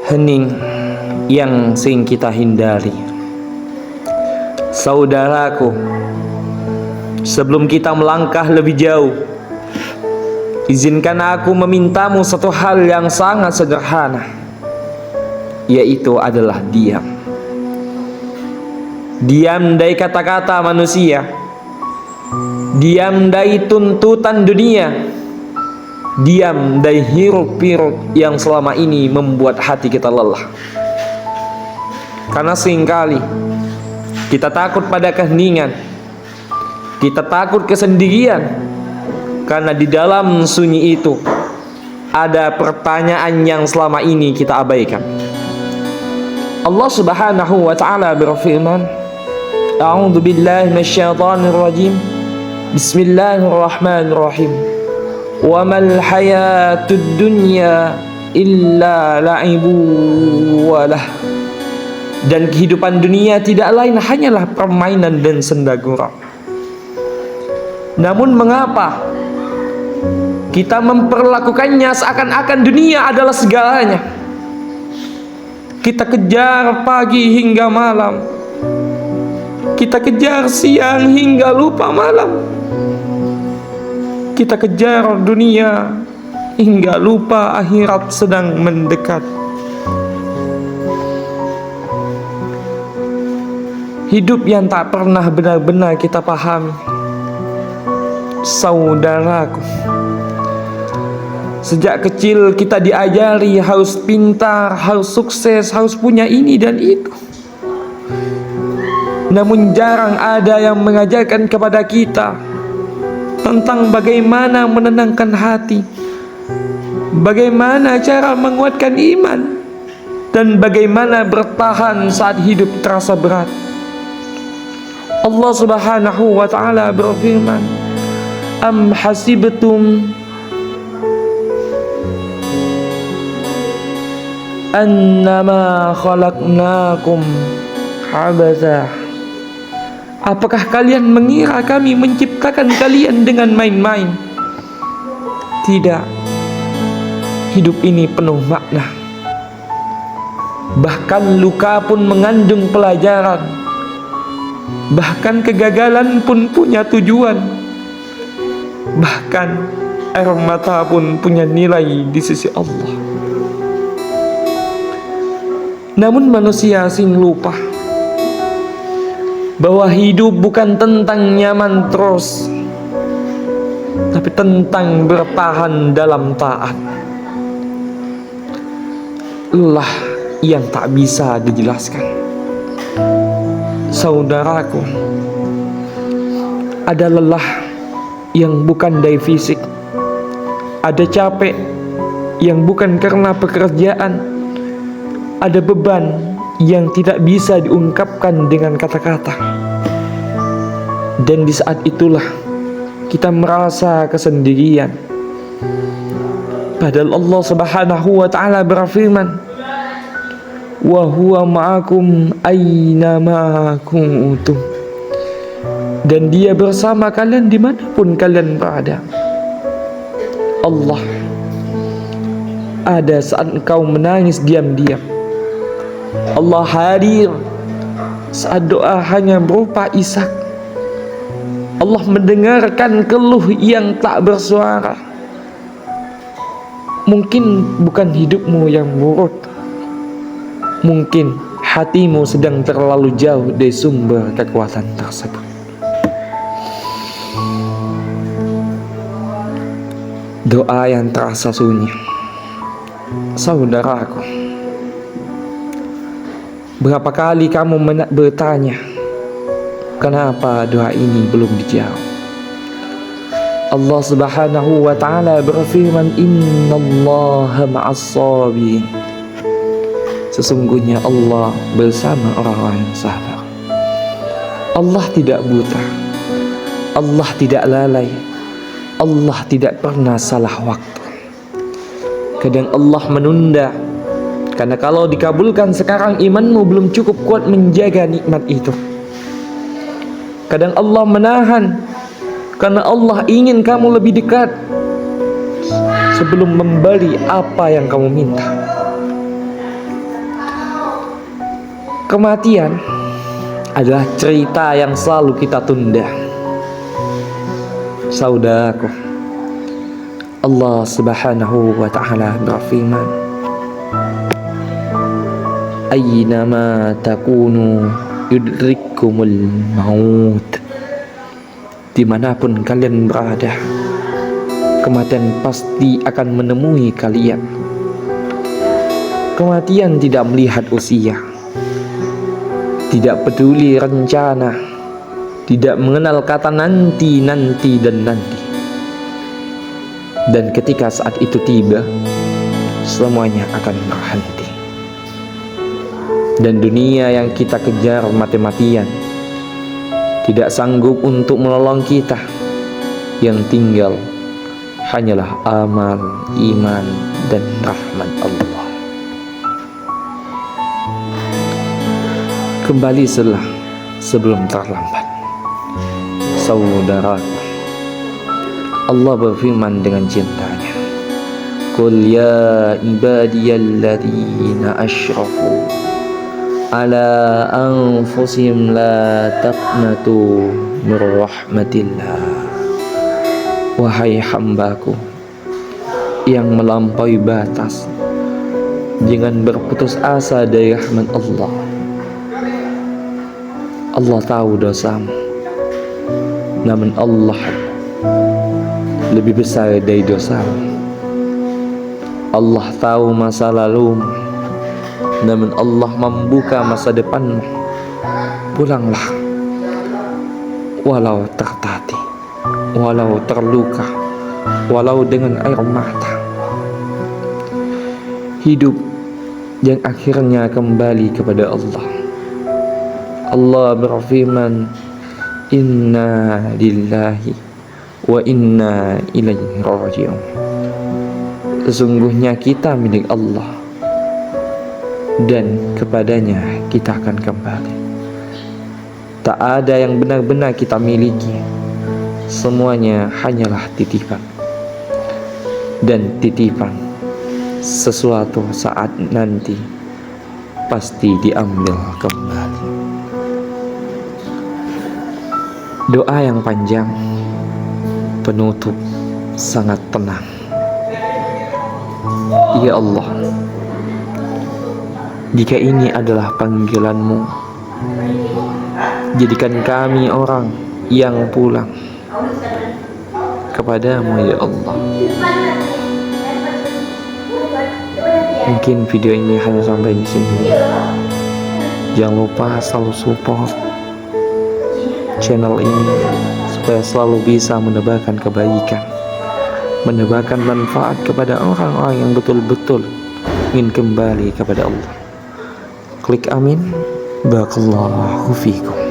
Hening yang sering kita hindari. Saudaraku, sebelum kita melangkah lebih jauh, izinkan aku memintamu satu hal yang sangat sederhana, yaitu adalah diam. Diam dari kata-kata manusia, diam dari tuntutan dunia, diam dari hiruk-pikuk yang selama ini membuat hati kita lelah. Karena seringkali kita takut pada keheningan, kita takut kesendirian, karena di dalam sunyi itu ada pertanyaan yang selama ini kita abaikan. Allah Subhanahu wa ta'ala berfirman, A'udzu billahi minasyaitonir rajim. Bismillahirrahmanirrahim. Wa mal hayatud dunya illa la'ibu walah. Dan kehidupan dunia tidak lain hanyalah permainan dan senda gurau. Namun mengapa kita memperlakukannya seakan-akan dunia adalah segalanya? Kita kejar pagi hingga malam, kita kejar siang hingga lupa malam, kita kejar dunia hingga lupa akhirat sedang mendekat. Hidup yang tak pernah benar-benar kita pahami. Saudaraku, sejak kecil kita diajari harus pintar, harus sukses, harus punya ini dan itu. Namun jarang ada yang mengajarkan kepada kita tentang bagaimana menenangkan hati, bagaimana cara menguatkan iman, dan bagaimana bertahan saat hidup terasa berat. Allah Subhanahu wa ta'ala berfirman, Am hasibtum annama khalaqnakum abatha. Apakah kalian mengira kami menciptakan kalian dengan main-main? Tidak. Hidup ini penuh makna. Bahkan luka pun mengandung pelajaran. Bahkan kegagalan pun punya tujuan. Bahkan air mata pun punya nilai di sisi Allah. Namun manusia sering lupa bahwa hidup bukan tentang nyaman terus, tapi tentang bertahan dalam taat. Lelah yang tak bisa dijelaskan. Saudaraku, ada lelah yang bukan dari fisik, ada capek yang bukan karena pekerjaan, ada beban yang tidak bisa diungkapkan dengan kata-kata. Dan di saat itulah kita merasa kesendirian. Padahal Allah Subhanahu wa ta'ala berfirman, wa huwa ma'akum aina ma kuntum. Dan dia bersama kalian dimanapun kalian berada. Allah ada saat engkau menangis diam-diam. Allah hadir saat doa hanya berupa isak. Allah mendengarkan keluh yang tak bersuara. Mungkin bukan hidupmu yang buruk, mungkin hatimu sedang terlalu jauh dari sumber kekuatan tersebut. Doa yang terasa sunyi. Saudaraku, berapa kali kamu bertanya, kenapa doa ini belum dijawab? Allah Subhanahu wa ta'ala berfirman, Innallaha ma'as-sabirin. Sesungguhnya Allah bersama orang-orang yang sabar. Allah tidak buta, Allah tidak lalai, Allah tidak pernah salah waktu. Kadang Allah menunda, karena kalau dikabulkan sekarang imanmu belum cukup kuat menjaga nikmat itu. Kadang Allah menahan, karena Allah ingin kamu lebih dekat sebelum memberi apa yang kamu minta. Kematian adalah cerita yang selalu kita tunda. Saudaraku, Allah Subhanahu wa ta'ala berfirman, "Aynama takunu yudrikkumul maut." Dimanapun kalian berada, kematian pasti akan menemui kalian. Kematian tidak melihat usia, tidak peduli rencana, tidak mengenal kata nanti, dan nanti. Dan ketika saat itu tiba, semuanya akan berhenti. Dan dunia yang kita kejar mati-matian tidak sanggup untuk menolong kita. Yang tinggal hanyalah amal, iman, dan rahmat Allah. Kembali sebelum terlambat. Saudaraku, Allah berfirman dengan cintanya, "Qul ya ibadiyalladzina asyrafu ala anfusihim la taqnatu min rahmatillah." Wahai hambaku yang melampaui batas, jangan berputus asa dari rahmat Allah. Allah tahu dosamu, namun Allah lebih besar dari dosamu. Allah tahu masa lalumu, namun Allah membuka masa depanmu. Pulanglah, walau tertatih, walau terluka, walau dengan air mata. Hidup yang akhirnya kembali kepada Allah. Allah berfirman, "Inna lillahi wa inna ilaihi raji'un." Sesungguhnya kita milik Allah dan kepadanya kita akan kembali. Tak ada yang benar-benar kita miliki, semuanya hanyalah titipan. Dan titipan sesuatu saat nanti pasti diambil kembali. Doa yang panjang, penutup sangat tenang. Ya Allah, jika ini adalah panggilan-Mu, jadikan kami orang yang pulang kepadamu ya Allah. Mungkin video ini hanya sampai di sini. Jangan lupa selalu support channel ini supaya selalu bisa menebarkan kebaikan, menebarkan manfaat kepada orang-orang yang betul-betul ingin kembali kepada Allah. Klik amin. Barakallahu fiikum.